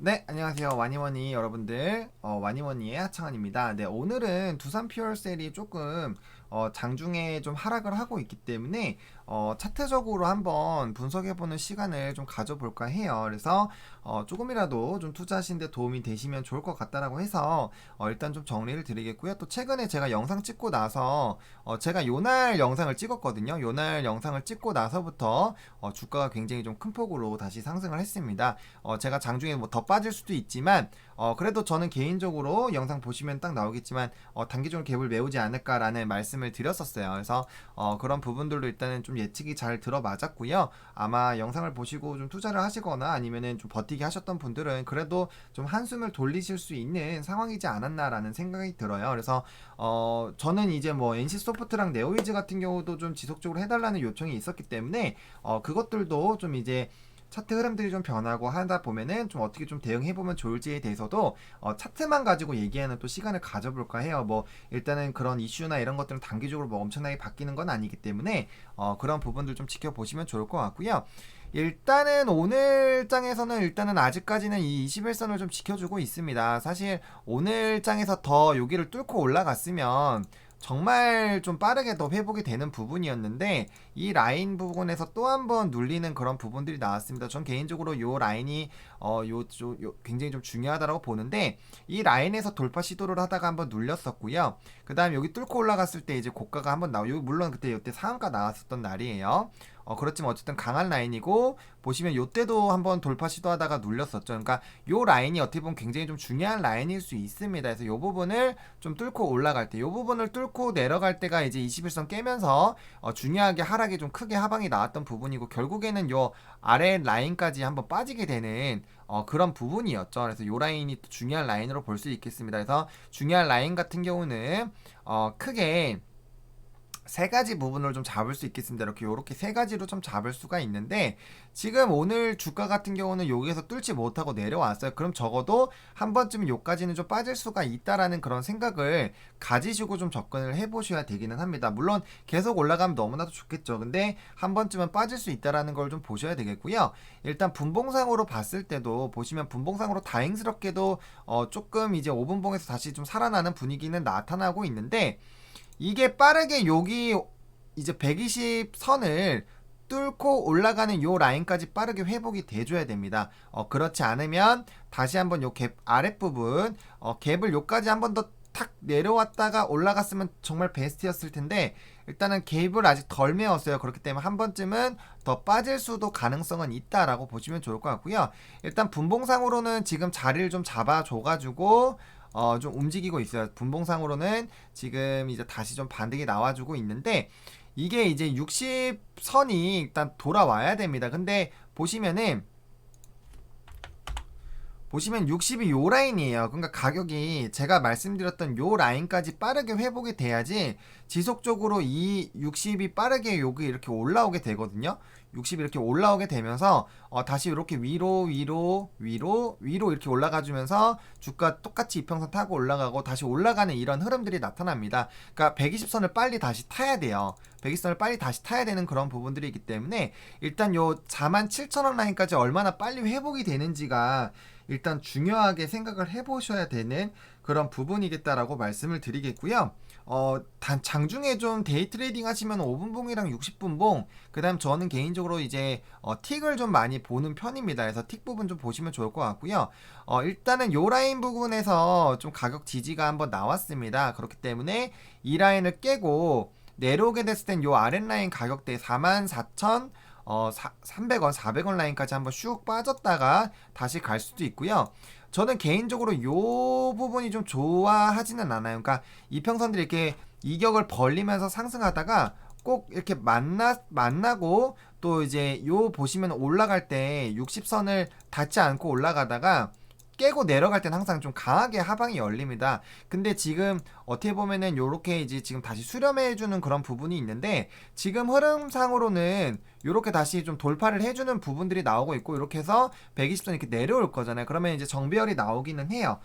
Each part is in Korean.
네, 안녕하세요. 와니워니 여러분들. 와니워니의 하창환입니다. 네, 오늘은 두산 퓨어셀이 조금 장중에 좀 하락을 하고 있기 때문에 차트적으로 한번 분석해보는 시간을 좀 가져볼까 해요. 그래서 조금이라도 좀 투자하시는데 도움이 되시면 좋을 것 같다라고 해서 일단 좀 정리를 드리겠고요. 또 최근에 제가 영상 찍고 나서 제가 요날 영상을 찍었거든요. 요날 영상을 찍고 나서부터 주가가 굉장히 좀 큰 폭으로 다시 상승을 했습니다. 제가 장중에 뭐 더 빠질 수도 있지만 그래도 저는 개인적으로 영상 보시면 딱 나오겠지만 단기적으로 갭을 메우지 않을까라는 말씀을 드렸었어요. 그래서 그런 부분들도 일단은 좀 예측이 잘 들어맞았고요. 아마 영상을 보시고 좀 투자를 하시거나 아니면은 좀 버티기 하셨던 분들은 그래도 좀 한숨을 돌리실 수 있는 상황이지 않았나라는 생각이 들어요. 그래서 저는 이제 뭐 NC 소프트랑 네오이즈 같은 경우도 좀 지속적으로 해달라는 요청이 있었기 때문에 그것들도 좀 이제 차트 흐름들이 좀 변하고 하다 보면은 좀 어떻게 좀 대응해보면 좋을지에 대해서도 차트만 가지고 얘기하는 또 시간을 가져볼까 해요. 뭐 일단은 그런 이슈나 이런 것들은 단기적으로 뭐 엄청나게 바뀌는 건 아니기 때문에 그런 부분들 좀 지켜보시면 좋을 것 같고요. 일단은 오늘 장에서는 일단은 아직까지는 이 21선을 좀 지켜주고 있습니다. 사실 오늘 장에서 더 여기를 뚫고 올라갔으면 정말 좀 빠르게 더 회복이 되는 부분이었는데 이 라인 부분에서 또 한 번 눌리는 그런 부분들이 나왔습니다. 전 개인적으로 요 라인이 굉장히 좀 중요하다고 보는데 이 라인에서 돌파 시도를 하다가 한번 눌렸었고요. 그 다음 여기 뚫고 올라갔을 때 이제 고가가 한번 물론 그때 이때 상한가 나왔었던 날이에요. 그렇지만 어쨌든 강한 라인이고 보시면 요때도 한번 돌파 시도하다가 눌렸었죠. 그러니까 요 라인이 어떻게 보면 굉장히 좀 중요한 라인일 수 있습니다. 그래서 요 부분을 좀 뚫고 올라갈 때, 요 부분을 뚫고 내려갈 때가 이제 21선 깨면서 중요하게 하락이 좀 크게 하방이 나왔던 부분이고 결국에는 요 아래 라인까지 한번 빠지게 되는 그런 부분이었죠. 그래서 요 라인이 또 중요한 라인으로 볼 수 있겠습니다. 그래서 중요한 라인 같은 경우는 크게 세 가지 부분을 좀 잡을 수 있겠습니다. 이렇게 세 가지로 좀 잡을 수가 있는데 지금 오늘 주가 같은 경우는 여기에서 뚫지 못하고 내려왔어요. 그럼 적어도 한 번쯤 여기까지는 좀 빠질 수가 있다라는 그런 생각을 가지시고 좀 접근을 해보셔야 되기는 합니다. 물론 계속 올라가면 너무나도 좋겠죠. 근데 한 번쯤은 빠질 수 있다라는 걸 좀 보셔야 되겠고요. 일단 분봉상으로 봤을 때도 보시면 분봉상으로 다행스럽게도 조금 이제 5분봉에서 다시 좀 살아나는 분위기는 나타나고 있는데 이게 빠르게 여기 이제 120선을 뚫고 올라가는 요 라인까지 빠르게 회복이 돼줘야 됩니다. 그렇지 않으면 다시 한번 요 갭 아랫부분 갭을 요까지 한번 더 탁 내려왔다가 올라갔으면 정말 베스트였을 텐데 일단은 갭을 아직 덜 메웠어요. 그렇기 때문에 한 번쯤은 더 빠질 수도 가능성은 있다라고 보시면 좋을 것 같고요. 일단 분봉상으로는 지금 자리를 좀 잡아줘가지고 좀 움직이고 있어요. 분봉상으로는 지금 이제 다시 좀 반등이 나와주고 있는데 이게 이제 60선이 일단 돌아와야 됩니다. 근데 보시면 60이 요 라인이에요. 그러니까 가격이 제가 말씀드렸던 요 라인까지 빠르게 회복이 돼야지 지속적으로 이 60이 빠르게 여기 이렇게 올라오게 되거든요. 60이 이렇게 올라오게 되면서 다시 이렇게 위로 이렇게 올라가 주면서 주가 똑같이 이평선 타고 올라가고 다시 올라가는 이런 흐름들이 나타납니다. 그러니까 120선을 빨리 다시 타야 돼요. 120선을 빨리 다시 타야 되는 그런 부분들이기 때문에 일단 요 47,000원 라인까지 얼마나 빨리 회복이 되는지가 일단 중요하게 생각을 해보셔야 되는 그런 부분이겠다라고 말씀을 드리겠고요. 장중에 좀 데이 트레이딩 하시면 5분봉이랑 60분봉, 그 다음 저는 개인적으로 이제 틱을 좀 많이 보는 편입니다. 그래서 틱 부분 좀 보시면 좋을 것 같고요. 일단은 요 라인 부분에서 좀 가격 지지가 한번 나왔습니다. 그렇기 때문에 이 라인을 깨고 내려오게 됐을 땐 요 아랫라인 가격대 44,000 300원, 400원 라인까지 한번 슉 빠졌다가 다시 갈 수도 있고요. 저는 개인적으로 요 부분이 좀 좋아하지는 않아요. 그러니까 이평선들이 이렇게 이격을 벌리면서 상승하다가 꼭 이렇게 만나고 또 이제 요 보시면 올라갈 때 60선을 닿지 않고 올라가다가 깨고 내려갈 때는 항상 좀 강하게 하방이 열립니다. 근데 지금 어떻게 보면은 요렇게 이제 지금 다시 수렴해주는 그런 부분이 있는데, 지금 흐름상으로는 요렇게 다시 좀 돌파를 해주는 부분들이 나오고 있고, 이렇게 해서 120선 이렇게 내려올 거잖아요. 그러면 이제 정배열이 나오기는 해요.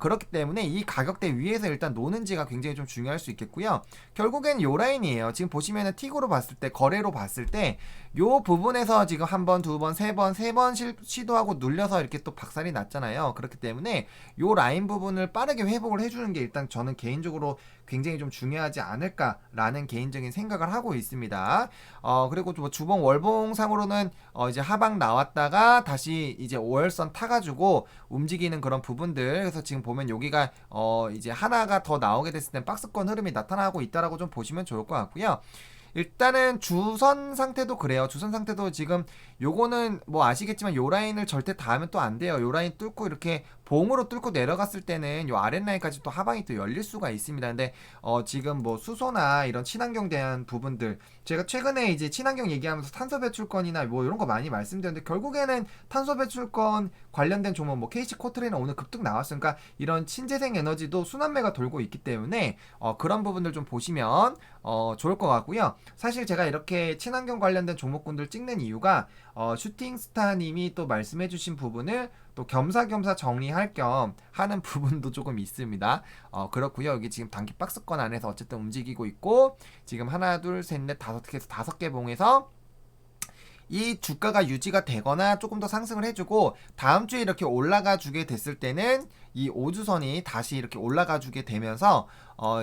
그렇기 때문에 이 가격대 위에서 일단 노는지가 굉장히 좀 중요할 수 있겠고요. 결국엔 요 라인이에요. 지금 보시면은 틱으로 봤을 때, 거래로 봤을 때 요 부분에서 지금 한 번, 두 번, 세 번, 세 번 시도하고 눌려서 이렇게 또 박살이 났잖아요. 그렇기 때문에 요 라인 부분을 빠르게 회복을 해주는 게 일단 저는 개인적으로 굉장히 좀 중요하지 않을까라는 개인적인 생각을 하고 있습니다. 그리고 뭐 주봉 월봉상으로는 이제 하방 나왔다가 다시 이제 5월선 타가지고 움직이는 그런 부분들. 그래서 지금 보면 여기가 이제 하나가 더 나오게 됐을 땐 박스권 흐름이 나타나고 있다라고 좀 보시면 좋을 것 같고요. 일단은 주선 상태도 그래요. 주선 상태도 지금 요거는 뭐 아시겠지만 요 라인을 절대 닿으면 또 안 돼요. 요 라인 뚫고 이렇게 봉으로 뚫고 내려갔을 때는 요 아랫라인까지 또 하방이 또 열릴 수가 있습니다. 근데 지금 뭐 수소나 이런 친환경 대한 부분들, 제가 최근에 이제 친환경 얘기하면서 탄소 배출권이나 뭐 이런 거 많이 말씀드렸는데, 결국에는 탄소 배출권 관련된 종목 뭐 KC 코트레이나 오늘 급등 나왔으니까, 그러니까 이런 신재생 에너지도 순환매가 돌고 있기 때문에 그런 부분들 좀 보시면 좋을 것 같고요. 사실 제가 이렇게 친환경 관련된 종목군들 찍는 이유가 슈팅스타님이 또 말씀해주신 부분을 또 겸사겸사 정리할 겸 하는 부분도 조금 있습니다. 그렇고요. 여기 지금 단기 박스권 안에서 어쨌든 움직이고 있고, 지금 하나, 둘, 셋, 넷, 다섯 개에서 5개 봉에서 이 주가가 유지가 되거나 조금 더 상승을 해주고, 다음 주에 이렇게 올라가 주게 됐을 때는 이 5주선이 다시 이렇게 올라가 주게 되면서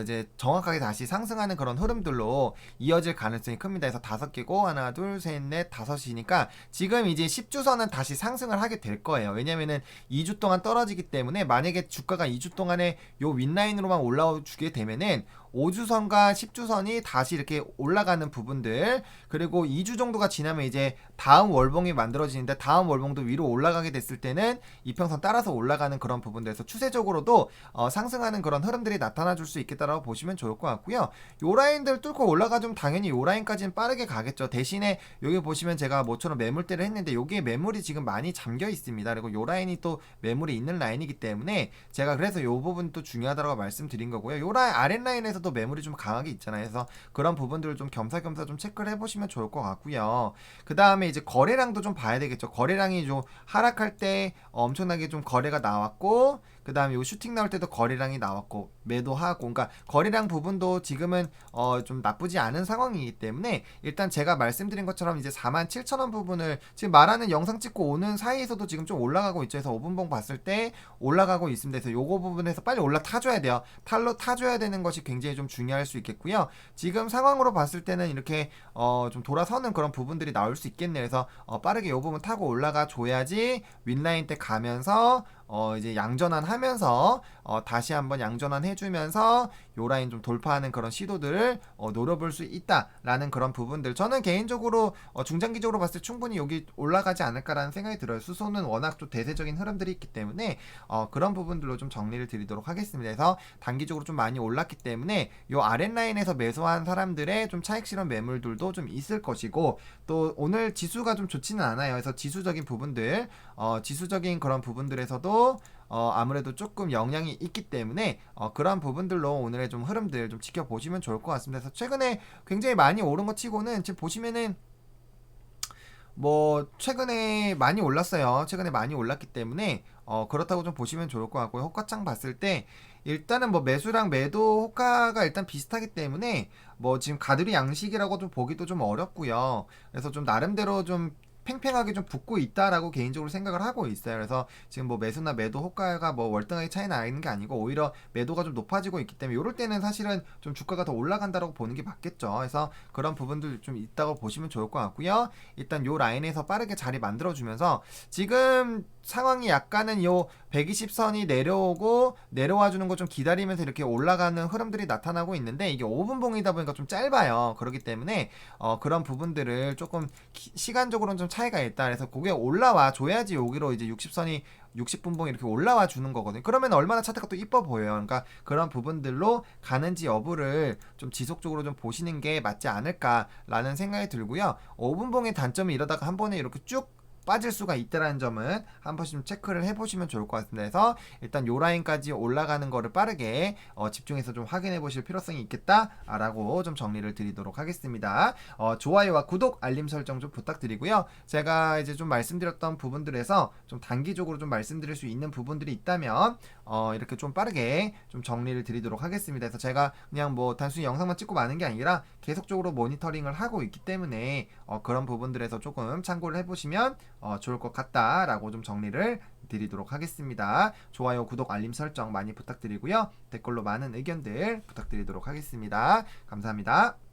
이제 정확하게 다시 상승하는 그런 흐름들로 이어질 가능성이 큽니다. 그래서 5개고 하나, 둘, 셋, 넷, 5이니까 지금 이제 10주선은 다시 상승을 하게 될 거예요. 왜냐면은 2주 동안 떨어지기 때문에, 만약에 주가가 2주 동안에 요 윗라인으로만 올라와 주게 되면은 5주선과 10주선이 다시 이렇게 올라가는 부분들, 그리고 2주 정도가 지나면 이제 다음 월봉이 만들어지는데, 다음 월봉도 위로 올라가게 됐을 때는 이평선 따라서 올라가는 그런 부분들에서 추세적으로도 상승하는 그런 흐름들이 나타나 줄 수 있겠다라고 보시면 좋을 것 같고요. 요 라인들 뚫고 올라가주면 당연히 요 라인까지는 빠르게 가겠죠. 대신에 여기 보시면 제가 모처럼 매물대를 했는데 여기에 매물이 지금 많이 잠겨 있습니다. 그리고 요 라인이 또 매물이 있는 라인이기 때문에 제가 그래서 요 부분 또 중요하다고 말씀드린 거고요. 요 라인 아랫라인에서도 매물이 좀 강하게 있잖아요. 그래서 그런 부분들을 좀 겸사겸사 좀 체크를 해보시면 좋을 것 같고요. 그 다음에 이제 거래량도 좀 봐야 되겠죠. 거래량이 좀 하락할 때 엄청나게 좀 거래가 나왔고, 그 다음에 요 슈팅 나올 때도 거래량이 나왔고 매도하고, 그러니까 거래량 부분도 지금은 좀 나쁘지 않은 상황이기 때문에, 일단 제가 말씀드린 것처럼 이제 47,000원 부분을 지금 말하는 영상 찍고 오는 사이에서도 지금 좀 올라가고 있죠. 그래서 5분봉 봤을 때 올라가고 있습니다. 그래서 요거 부분에서 빨리 올라타줘야 돼요. 탈로 타줘야 되는 것이 굉장히 좀 중요할 수 있겠고요. 지금 상황으로 봤을 때는 이렇게 좀 돌아서는 그런 부분들이 나올 수 있겠네요. 그래서 빠르게 요 부분 타고 올라가 줘야지 윗라인 때 가면서 이제 양전환 하면서 다시 한번 양전환 해주면서 요 라인 좀 돌파하는 그런 시도들을 노려볼 수 있다라는 그런 부분들, 저는 개인적으로 중장기적으로 봤을 때 충분히 여기 올라가지 않을까라는 생각이 들어요. 수소는 워낙 좀 대세적인 흐름들이 있기 때문에 그런 부분들로 좀 정리를 드리도록 하겠습니다. 그래서 단기적으로 좀 많이 올랐기 때문에 요 아랫라인에서 매수한 사람들의 좀 차익 실현 매물들도 좀 있을 것이고, 또 오늘 지수가 좀 좋지는 않아요. 그래서 지수적인 부분들, 지수적인 그런 부분들에서도 아무래도 조금 영향이 있기 때문에 그런 부분들로 오늘의 좀 흐름들 좀 지켜보시면 좋을 것 같습니다. 그래서 최근에 굉장히 많이 오른 것 치고는 지금 보시면은 뭐 최근에 많이 올랐어요. 최근에 많이 올랐기 때문에 그렇다고 좀 보시면 좋을 것 같고요. 호가창 봤을 때 일단은 뭐 매수랑 매도 호가가 일단 비슷하기 때문에 뭐 지금 가두리 양식이라고 좀 보기도 좀 어렵고요. 그래서 좀 나름대로 좀 팽팽하게 좀 붙고 있다라고 개인적으로 생각을 하고 있어요. 그래서 지금 뭐 매수나 매도 호가가 뭐 월등하게 차이 나는 게 아니고, 오히려 매도가 좀 높아지고 있기 때문에 이럴 때는 사실은 좀 주가가 더 올라간다라고 보는 게 맞겠죠. 그래서 그런 부분들 좀 있다고 보시면 좋을 것 같고요. 일단 요 라인에서 빠르게 자리 만들어주면서, 지금 상황이 약간은 요 120선이 내려오고 내려와 주는 거 좀 기다리면서 이렇게 올라가는 흐름들이 나타나고 있는데, 이게 5분봉이다 보니까 좀 짧아요. 그렇기 때문에 그런 부분들을 조금 시간적으로는 좀 차이가 있다. 그래서 그게 올라와 줘야지 여기로 이제 60선이 60분봉 이렇게 올라와 주는 거거든요. 그러면 얼마나 차트가 또 이뻐 보여요. 그러니까 그런 부분들로 가는지 여부를 좀 지속적으로 좀 보시는 게 맞지 않을까라는 생각이 들고요. 5분봉의 단점이 이러다가 한 번에 이렇게 쭉 빠질 수가 있다라는 점은 한 번씩 좀 체크를 해보시면 좋을 것 같습니다. 그래서 일단 요 라인까지 올라가는 거를 빠르게 집중해서 좀 확인해 보실 필요성이 있겠다라고 좀 정리를 드리도록 하겠습니다. 좋아요와 구독, 알림 설정 좀 부탁드리고요. 제가 이제 좀 말씀드렸던 부분들에서 좀 단기적으로 좀 말씀드릴 수 있는 부분들이 있다면 이렇게 좀 빠르게 좀 정리를 드리도록 하겠습니다. 그래서 제가 그냥 뭐 단순히 영상만 찍고 마는 게 아니라 계속적으로 모니터링을 하고 있기 때문에 그런 부분들에서 조금 참고를 해보시면 좋을 것 같다라고 좀 정리를 드리도록 하겠습니다. 좋아요, 구독, 알림 설정 많이 부탁드리고요. 댓글로 많은 의견들 부탁드리도록 하겠습니다. 감사합니다.